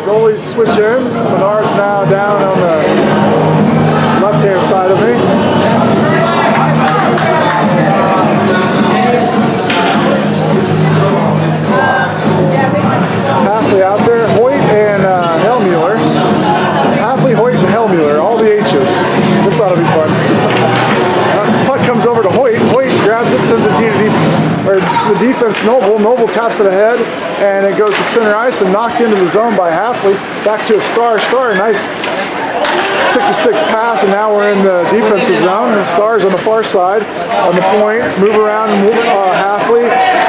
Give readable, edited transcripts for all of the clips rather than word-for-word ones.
Goalies switch ends. Menard's now down on the left-hand side of me. Halfley out there. Hoyt and Hellmuller. Halfley, Hoyt, and Hellmuller. All the H's. This ought to be fun. Puck comes over to Hoyt. Hoyt grabs it, sends it to the defense. Noble taps it ahead, and it goes to center ice and knocked into the zone by Halfley. Back to a Star. Star, nice stick-to-stick pass, and now we're in the defensive zone. The Stars on the far side, on the point, move around Halfley,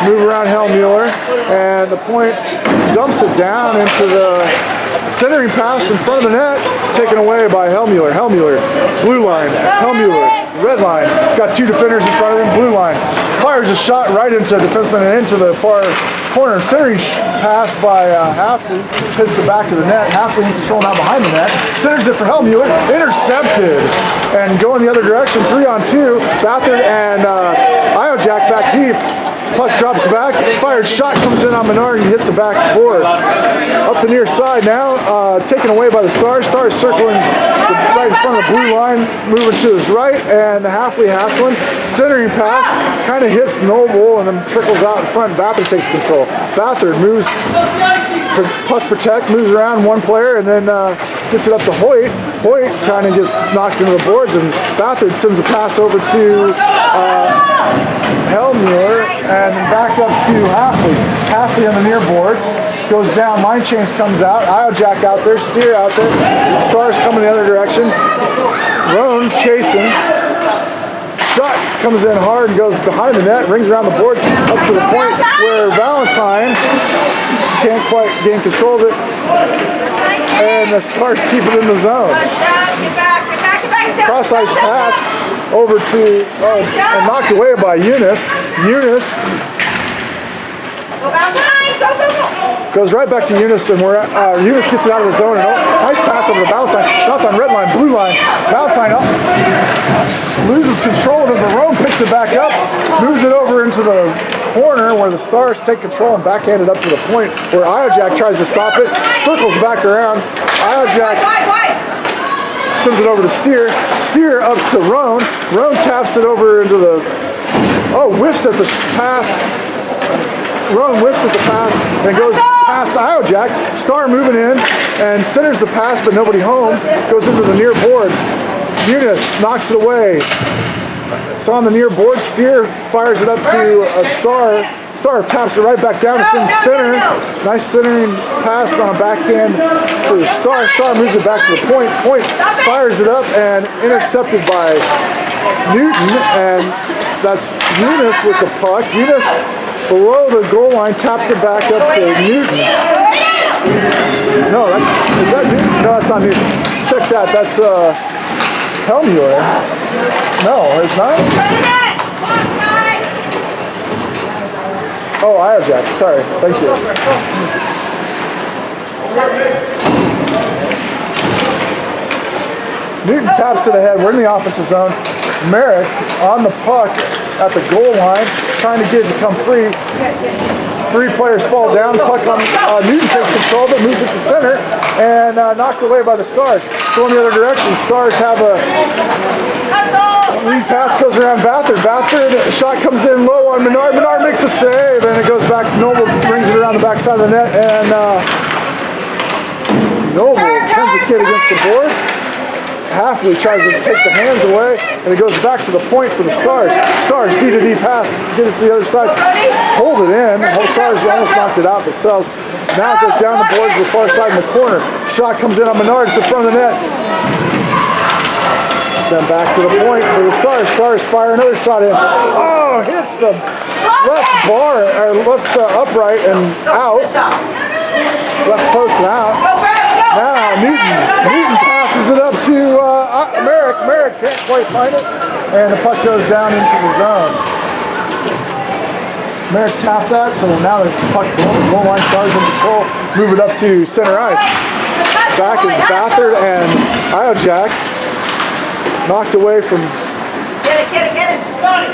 move around Hellmuller, and the point dumps it down into the centering pass in front of the net, taken away by Hellmuller. Hellmuller, blue line, Hellmuller, red line. It's got two defenders in front of him, blue line. Fires a shot right into a defenseman and into the far corner. Centering pass by Halfley, hits the back of the net. Halfley in control now behind the net. Centers it for Hellmuller, intercepted, and going the other direction, 3-on-2. Bathard and Iojak back deep. Puck drops back, fired shot comes in on Menard and hits the back boards. Up the near side now, taken away by the Stars. Stars circling right in front of the blue line, moving to his right, and Halfley hassling. Centering pass, kind of hits Noble and then trickles out in front. Bathard takes control. Bathard moves, puck protect, moves around one player, and then gets it up to Hoyt. Hoyt kind of gets knocked into the boards, and Bathard sends a pass over to Hellmuller, and back up to Halfley. Halfley on the near boards. Goes down, line change comes out. Iojak out there, Steer out there. Stars coming the other direction. Roan chasing. Shot comes in hard and goes behind the net, rings around the boards up to the point where Valentine can't quite gain control of it. And the Stars keep it in the zone. Cross ice pass over to, and knocked away by Eunice. Eunice goes right back to Eunice, and Eunice gets it out of the zone. And nice pass over to Valentine. Valentine, red line, blue line. Valentine up, loses control of it, but Rome picks it back up, moves it over into the corner where the Stars take control and backhand it up to the point where Iojak tries to stop it, circles back around. Iojak sends it over to Steer. Steer up to Roan. Roan taps it over into the, whiffs at the pass. Roan whiffs at the pass and goes past Iojak. Star moving in and centers the pass, but nobody home. Goes into the near boards. Eunice knocks it away. It's on the near board. Steer fires it up to a Star. Star taps it right back down. It's in center. Nice centering pass on a backhand for the Star. Star moves it back to the point. Point fires it up and intercepted by Newton. And that's Eunice with the puck. Eunice below the goal line taps it back up to Newton. No, is that Newton? No, that's not Newton. Check that. That's Hellmuller. No, it's not. Oh, Iojak. Sorry. Thank you. Newton taps it ahead. We're in the offensive zone. Merrick on the puck at the goal line, trying to get it to come free. Three players fall down. Puck on Newton takes control of it, moves it to center, and knocked away by the Stars. Going the other direction. Stars have a lead pass, goes around Bathard. Bathard, shot comes in low on Menard. Menard makes a save, and it goes back. Noble brings it around the backside of the net, and Noble turns the kid against the boards. Halfley tries to take the hands away, and it goes back to the point for the Stars. Stars, D-to-D pass, get it to the other side, hold it in. The Stars almost knocked it out themselves. Now it goes down the boards to the far side in the corner. Shot comes in on Menard, it's in front of the net. Sent back to the point for the Stars. Stars fire another shot in. Oh, hits the left bar, or left upright and out. Left post and out. Now Newton passes it up to Merrick. Merrick can't quite find it, and the puck goes down into the zone. Merrick tapped that, so now the puck goal line. Stars in control. Move it up to center ice. Back is Bathard and Iojak. Knocked away from. Get it. Get on it.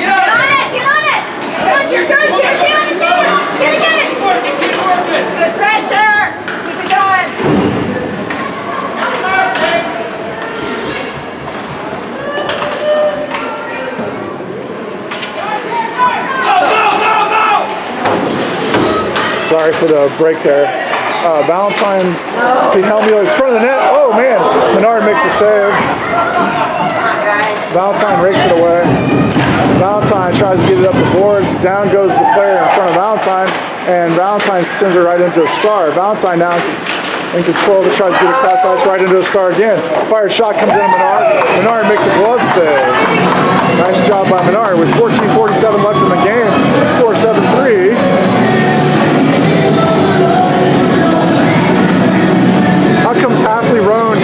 You're good. Get it. Get it. Good pressure. Keep it going. Sorry for the break there. Valentine, see Helmueller, it's in front of the net. Oh man, Menard makes a save. Valentine rakes it away. Valentine tries to get it up the boards. Down goes the player in front of Valentine, and Valentine sends it right into a star. Valentine now in control, but tries to get it across ice right into a star again. Fired shot comes in on Menard. Menard makes a glove save. Nice job by Menard with 14:47 left in the game. Score 7-3. Out comes Halfley Roan.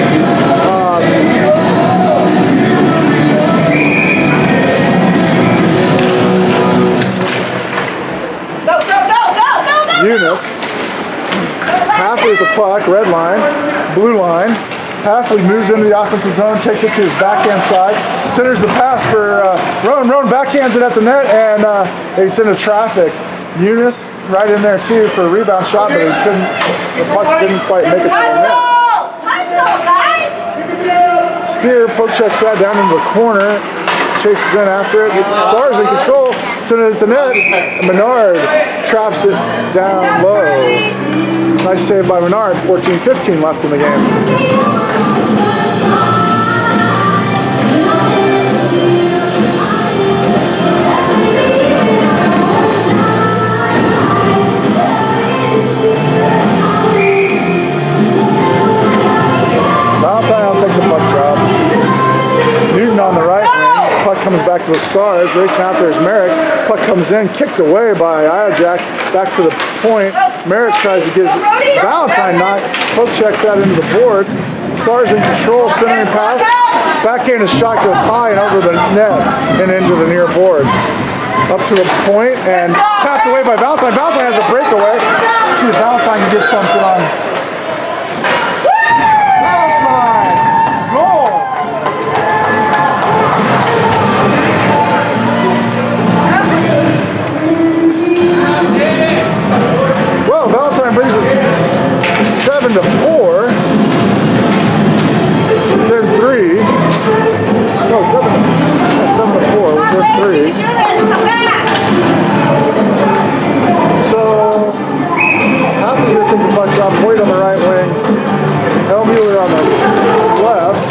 Eunice. Halfley with the puck, red line, blue line. Halfley moves into the offensive zone, takes it to his backhand side, centers the pass for Roan. Roan backhands it at the net, and it's into traffic. Eunice right in there too for a rebound shot, but the puck didn't quite make it to the net. Hustle, guys! Steer poke checks that down into the corner, chases in after it. Stars in control, send it at the net. Menard traps it down low. Nice save by Menard. 14:15 left in the game. Valentine will take the puck drop. Newton on the right wing. Puck comes back to the Stars. Racing out there is Merrick. Puck comes in, kicked away by Iojak. Back to the point. Merrick tries to get Valentine knocked. Poke checks out into the boards. Stars in control, centering pass. Backhanded shot goes high and over the net and into the near boards. Up to the point and tapped away by Valentine. Valentine has a breakaway. See if Valentine can get something on. Valentine! Goal! Well, Valentine brings us 7-4. Within 3. No, 7-4. Within 3. So, Half is going to take the puck drop. Hoyt on the right wing. Helmueller on the left.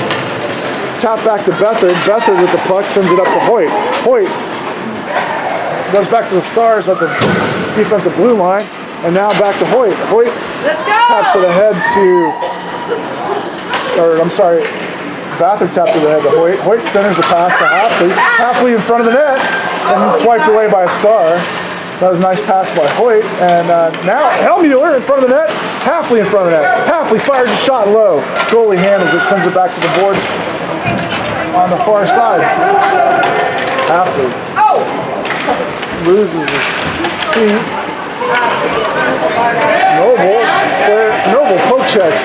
Tap back to Beathard. Beathard with the puck sends it up to Hoyt. Hoyt goes back to the Stars at the defensive blue line. And now back to Hoyt. Hoyt taps it ahead to, Beathard tapped it ahead to Hoyt. Hoyt centers the pass to Halfley. Halfley in front of the net and swiped away by a Star. That was a nice pass by Hoyt. And now Helmueller in front of the net. Halfley in front of the net. Halfley fires a shot low. Goalie handles it, sends it back to the boards on the far side. Halfley loses his feet. Noble poke checks.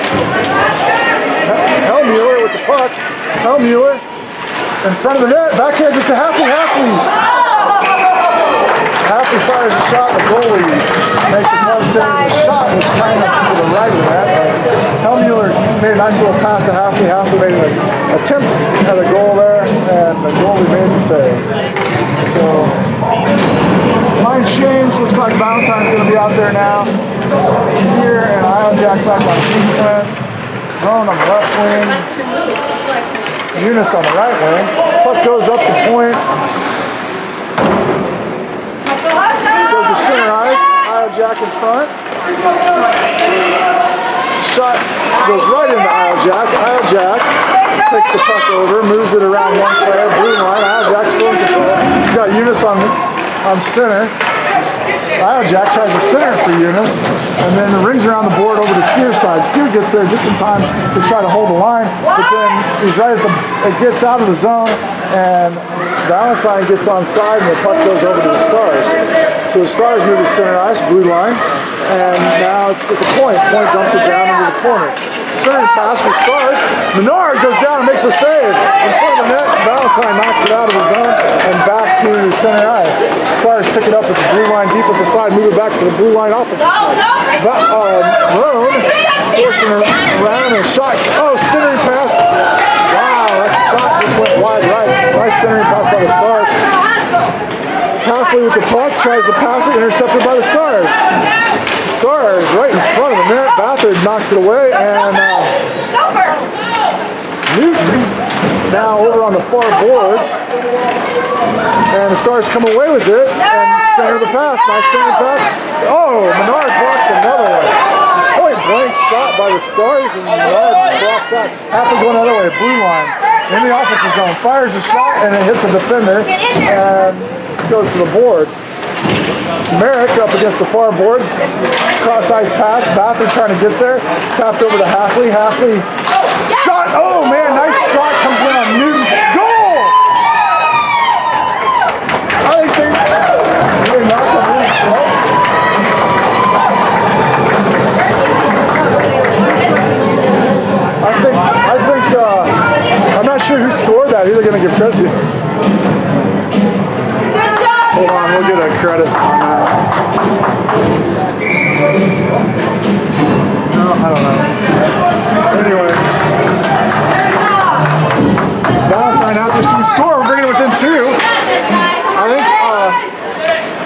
Helmueller with the puck. Helmueller in front of the net. Backhands it to Halfley. Halfley fires a shot. The goalie makes the glove save. The shot was kind of to the right of that. Helmueller made a nice little pass to Halfley. Halfley made an attempt at a goal there, and the goalie made the save. So, line change. Looks like Valentine's going to be out there now. Steer and Iojak back on defense. Roan on the left wing. Eunice on the right wing. Puck goes up the point. Goes to center ice. Iojak in front. Shot goes right into Iojak. Iojak takes the puck over, moves it around one player, blue line. Iojak still in control. He's got Eunice on center. Iojak tries to center for Eunice, and then the rings around the board over to Steer's side. Steer gets there just in time to try to hold the line, but then he's right at it gets out of the zone, and Valentine gets on side, and the puck goes over to the Stars. So the Stars move to center ice, blue line, and now it's at the point. Point dumps it down into the corner. Center pass for Stars. Menard goes down and makes a save in front of the net. Valentine knocks it out of the zone and back to center ice. Stars pick it up at the blue line defensive side, move it back to the blue line offensive side. Roan forcing her around and shot. Oh, centering pass. Wow, that shot just went wide right. Nice centering pass by the Stars. Halfley with the puck, tries to pass it, intercepted by the Stars. Stars right in front of the net. Bathard knocks it away, and Newton now over on the far boards. And the Stars come away with it, and center the pass. Nice center pass. Oh, Menard blocks another one. Point blank shot by the Stars, and Menard blocks that. Halfway going the other way, blue line. In the offensive zone, fires a shot, and it hits a defender, and goes to the boards. Merrick up against the far boards. Cross ice pass. Bathard trying to get there. Tapped over to Halfley. Halfley shot. Oh, man, nice shot comes in on Newton. Goal! I think they knocked him in. I'm not sure who scored that. Who they're going to give credit to. Hold on, we'll get a credit on that. No, I don't know. Anyway. Valentine out there, so we score. We're bringing it within 2.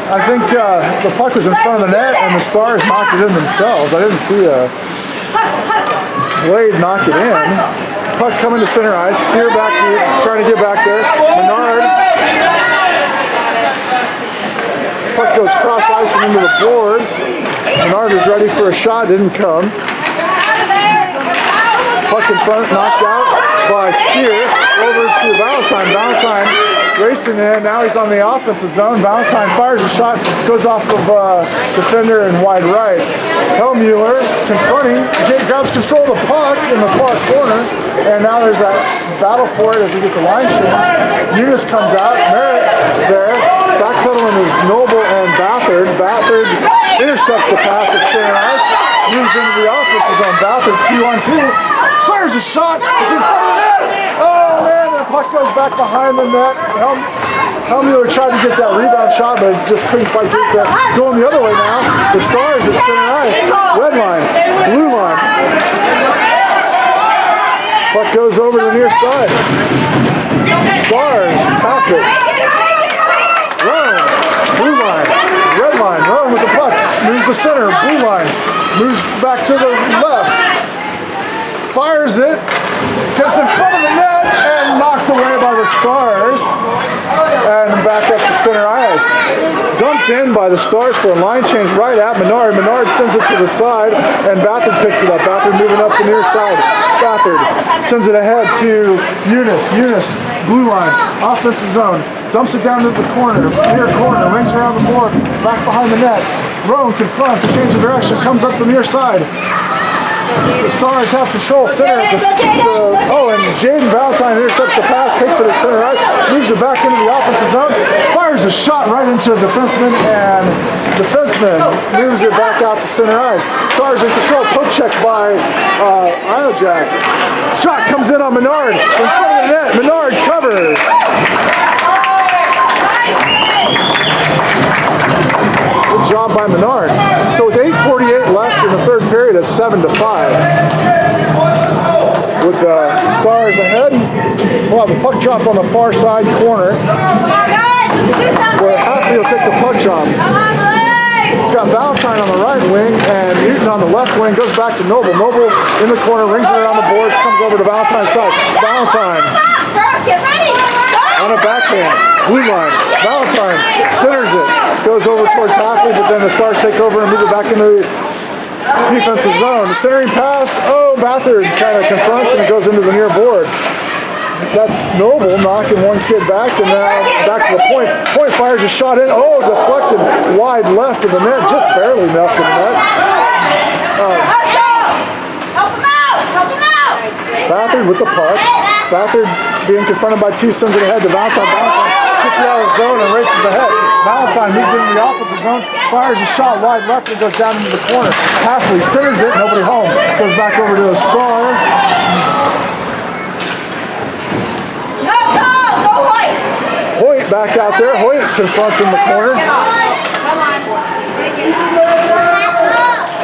I think the puck was in front of the net, and the Stars knocked it in themselves. I didn't see Blade knock it in. Puck coming to center ice, steer back deep, just trying to get back there. Menard. Puck goes cross ice and into the boards. Menard is ready for a shot, didn't come. Puck in front, knocked out by Steer. Over to Valentine. Valentine racing in, now he's on the offensive zone. Valentine fires a shot, goes off of defender and wide right. Hellmuller confronting, grabs control of the puck in the far corner, and now there's a battle for it as we get the line change. Eunice comes out, Merritt there, backpedaling is Noble and Bathard. Bathard intercepts the pass at center ice, moves into the offensive zone. Bathard 2-on-2, fires a shot, it's in front of the net! Oh man, the puck goes back behind the net. Hellmuller tried to get that rebound shot, but just couldn't quite get there. Going the other way now, the Stars at center ice. Red line, blue line. Puck goes over to the near side. Stars tap it. Run, blue line, red line, run with the puck. Moves the center, blue line. Moves back to the left. Fires it. Gets in front of the net and knocked away by the Stars. And back up to center ice. Dumped in by the Stars for a line change right at Menard. Menard sends it to the side, and Bathard picks it up. Bathard moving up the near side. Bathard sends it ahead to Eunice. Eunice, blue line, offensive zone. Dumps it down to the corner, near corner, rings around the board, back behind the net. Rowan confronts, change of direction, comes up the near side. The Stars have control, center and Jaden Valentine intercepts the pass, takes it at center ice, moves it back into the offensive zone, fires a shot right into the defenseman, and defenseman moves it back out to center ice. Stars in control, poke check by Iojak. Shot comes in on Menard, in front of the net, Menard covers. Good job by Menard. So with 8:48 left in the third period, it's 7-5. With the Stars ahead, we'll have a puck drop on the far side corner, where Halfley will take the puck drop. It's got Valentine on the right wing and Newton on the left wing. Goes back to Noble. Noble in the corner, rings it around the boards, comes over to Valentine's side. Valentine on a backhand, blue line. Valentine centers it, goes over towards Halfley, but then the Stars take over and move it back into the defensive zone. The centering pass, Bathard kind of confronts and it goes into the near boards. That's Noble knocking one kid back, and now back to the point. Point fires a shot in, deflected wide left of the net, just barely left of the net. Bathard with the puck. Bathard being confronted by two, sends it ahead to Valentine. Valentine gets it out of the zone and races ahead. Valentine moves into the offensive zone, fires a shot wide left and goes down into the corner. Halfley centers it, nobody home. Goes back over to a Star. Hoyt back out there. Hoyt confronts in the corner.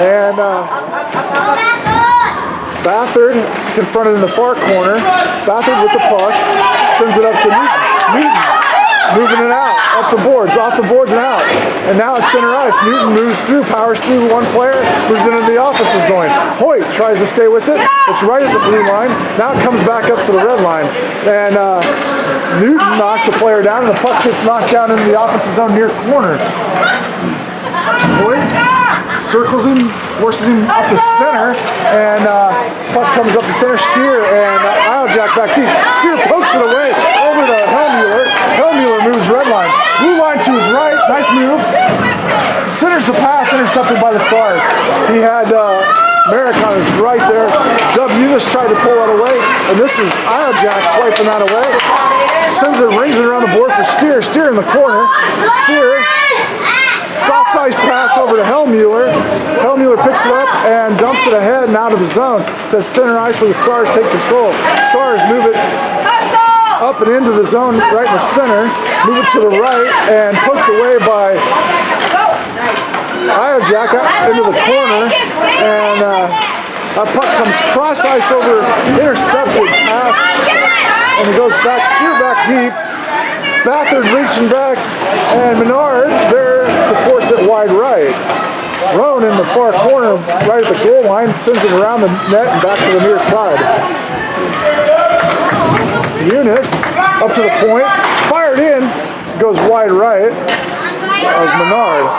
And Bathard confronted in the far corner. Bathard with the puck. Sends it up to Newton. moving it out, up the boards, off the boards and out. And now it's center ice. Newton moves through, powers through one player, moves into the offensive zone. Hoyt tries to stay with it. It's right at the blue line. Now it comes back up to the red line. And Newton knocks the player down, and the puck gets knocked down into the offensive zone near corner. Hoyt circles him, forces him up the center, and puck comes up the center. Steer and Jack back deep. Steer pokes it away over to Hellmuller. Hellmuller moves red line. Blue line to his right. Nice move. Centers the pass, intercepted by the Stars. He had Merrick on his right there. Dub Eunice tried to pull that away, and this is Jack swiping that away. Sends it, rings it around the board for Steer. Steer in the corner. Steer. Soft ice pass over to Hellmuller. Hellmuller picks it up and dumps it ahead and out of the zone. It says center ice where the Stars take control. Stars move it up and into the zone right in the center. Move it to the right and poked away by Jack into the corner. And that puck comes cross ice over, intercepted pass. And it goes back, Steer back deep. Bathard reaching back, and Menard there to force it wide right. Roan in the far corner, right at the goal line, sends it around the net and back to the near side. Eunice up to the point, fired in, goes wide right of Menard.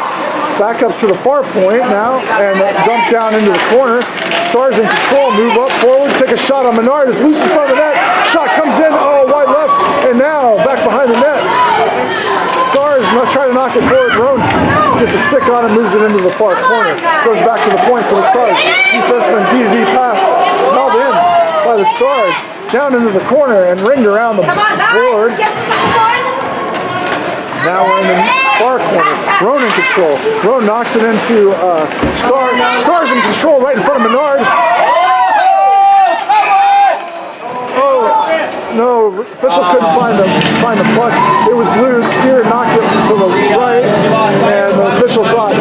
Back up to the far point now, and dump down into the corner. Stars in control, move up forward, take a shot on Menard. It's loose in front of the net. Shot comes in, wide left, and now back behind the net. Stars try to knock it forward. Roan gets a stick on it, moves it into the far corner. Goes back to the point for the Stars. Defenseman D-to-D pass, held in by the Stars. Down into the corner and ringed around the boards. Now we're in the far corner. Roan in control. Roan knocks it into Stars in control right in front of Menard. No, official couldn't find the puck. It was loose. Steer knocked it to the right, and the official thought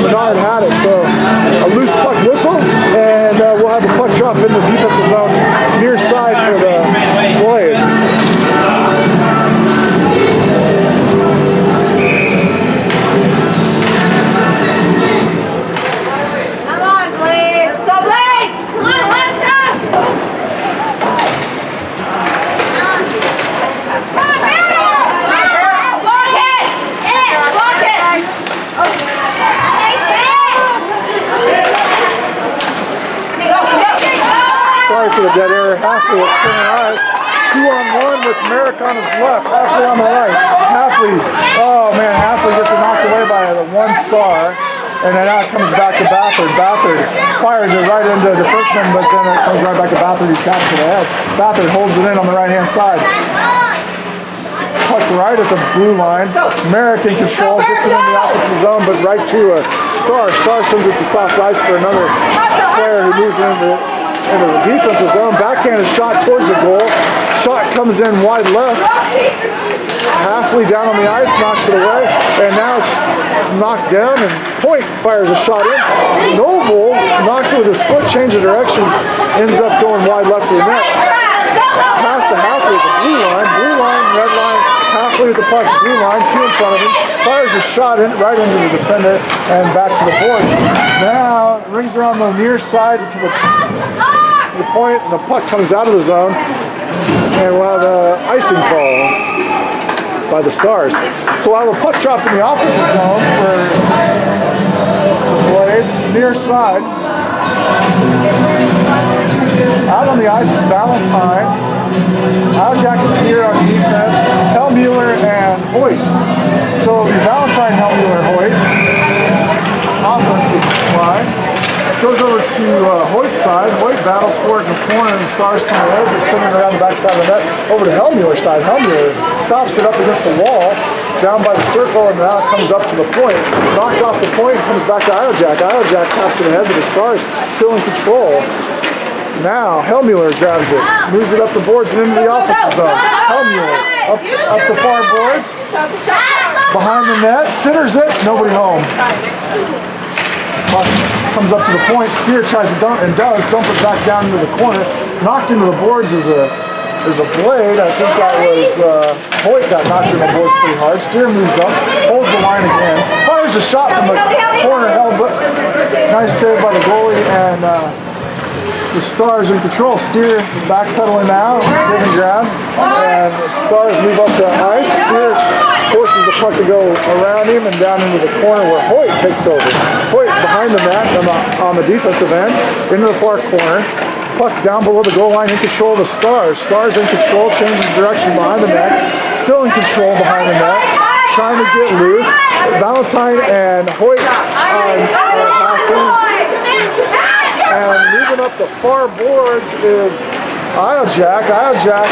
Menard had it. So a loose puck whistle, and we'll have the puck drop in the defensive zone near side for the Blade. Sorry for the dead air. Halfley at center ice. 2-on-1 with Merrick on his left. Halfley on the right. Halfley. Oh man, Halfley gets knocked away by the one Star. And then now it comes back to Bathard. Bathard fires it right into the defenseman, but then it comes right back to Bathard, who taps it ahead. Bathard holds it in on the right-hand side. Puck right at the blue line. Merrick in control, gets it in the offensive zone, but right to a Star. Star sends it to soft ice for another player who moves into the defensive zone. Backhanded shot towards the goal. Shot comes in wide left. Halfley down on the ice, knocks it away, and now it's knocked down, and Point fires a shot in. Noble knocks it with his foot, change of direction, ends up going wide left of the net. Pass to Halfley at the blue line, red line, Halfley with the puck, blue line, two in front of him, fires a shot in right into the defender and back to the boards. Now it rings around the near side to the point, and the puck comes out of the zone, and we'll have an icing call by the Stars. So we'll have a puck drop in the offensive zone for the Blade, near side. Out on the ice is Valentine. Jack and Steer on defense. Hellmuller and Hoyt. So it'll be Valentine, Hellmuller, Hoyt. Offensive line. Goes over to Hoyt's side. Hoyt battles for it in the corner, and the Stars come away. He's sitting around the backside of the net. Over to Hellmuller's side. Hellmuller stops it up against the wall, down by the circle, and now it comes up to the point. Knocked off the point, comes back to Jack. Jack taps it ahead, but the Stars still in control. Now Hellmuller grabs it, moves it up the boards and into the offensive zone. Hellmuller up the far boards, behind the net, centers it, nobody home. Puck comes up to the point. Steer tries to dump and does dump it back down into the corner. Knocked into the boards is a There's a blade. I think that was Hoyt got knocked in the boards pretty hard. Steer moves up, holds the line again, fires a shot from the corner, held, but nice save by the goalie, and the Stars in control. Steer backpedaling now, giving ground, and the Stars move up the ice. Steer forces the puck to go around him and down into the corner where Hoyt takes over. Hoyt behind the net on the defensive end, into the far corner. Puck down below the goal line, in control of the Stars. Stars in control, changes direction behind the net. Still in control behind the net, trying to get loose. Valentine and Hoyt passing. And moving up the far boards is Iojak. Iojak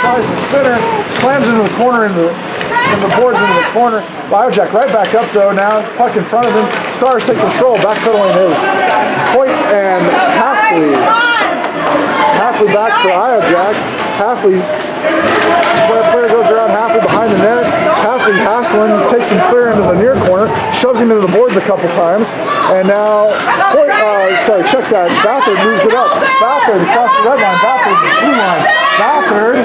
tries to center, slams into the corner, into the boards into the corner. Iojak right back up though now, puck in front of him. Stars take control, backpedaling is Hoyt and Halfley. Halfley back for Iojak. Halfley, player goes around Halfley behind the net. Halfley hassling, takes him clear into the near corner, shoves him into the boards a couple times, and now Hoyt, check that. Bathard moves it up. Bathard across the red line. Bathard blue line. Bathard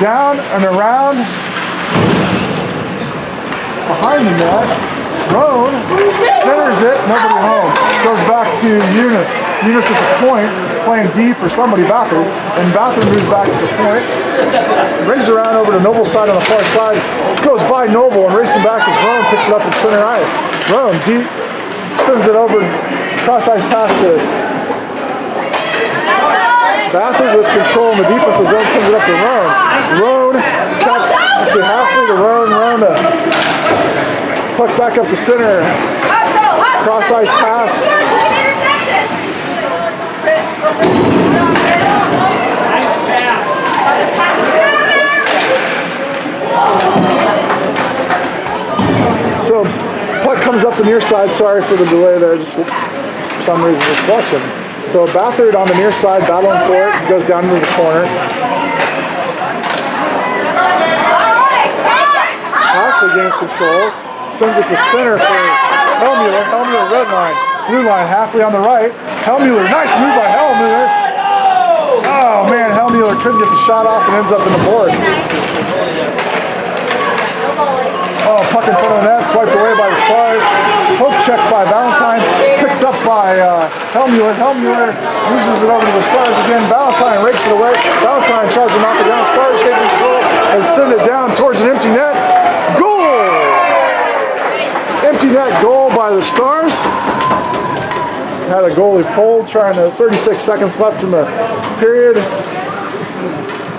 down and around behind the net. Roan centers it, nobody home. Goes back to Eunice. Eunice at the point, playing D for somebody, Bathard. And Bathard moves back to the point. Brings around over to Noble's side on the far side. Goes by Noble and racing back as Roan picks it up at center ice. Roan deep, sends it over, cross ice pass to Bathard with control in the defensive zone, sends it up to Roan. Roan taps, you see Halfley to Roan to puck back up to center. Cross ice pass. So puck comes up the near side. Sorry for the delay there. Just for some reason, just watching. So Bathard on the near side, battling for it, goes down into the corner. Halfley gains control, sends it to center for Hellmuller. Hellmuller red line, blue line. Halfley on the right. Hellmuller, nice move by Hellmuller. Oh man, Hellmuller couldn't get the shot off and ends up in the boards. Oh, puck in front of the net, swiped away by the Stars. Poke check by Valentine, picked up by Hellmuller. Hellmuller loses it over to the Stars again. Valentine rakes it away. Valentine tries to knock it down. Stars get control and send it down towards an empty net. Goal! Empty net goal by the Stars. Had a goalie pulled, trying to 36 seconds left in the period.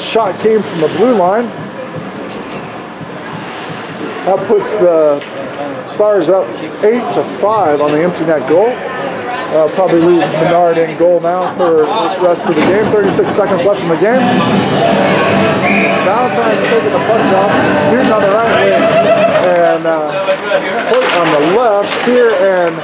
Shot came from the blue line. That puts the Stars up 8-5 on the empty net goal. Probably leave Menard in goal now for the rest of the game. 36 seconds left in the game. Valentine's taking the puck job. Newton on the right wing. And Hoyt on the left. Steer and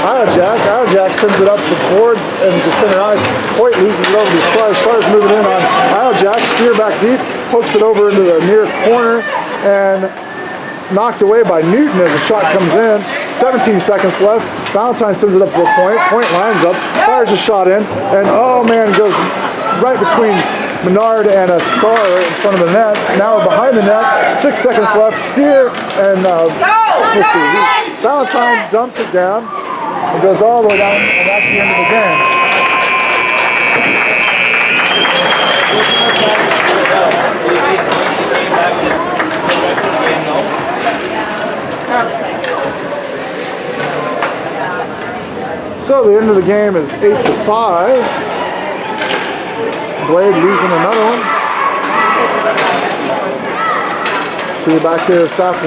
Iojak. Iojak sends it up the boards and to center ice. Hoyt loses it over to the Stars. Stars moving in on Iojak. Steer back deep. Pokes it over into the near corner. And knocked away by Newton as the shot comes in. 17 seconds left. Valentine sends it up to the point. Point lines up. Fires a shot in. And oh man, it goes right between Menard and a Star in front of the net. Now we're behind the net. 6 seconds left. Steer and let's see. Valentine dumps it down. It goes all the way down, and that's the end of the game. So the end of the game is 8-5. Blade losing another one. See you back here this afternoon.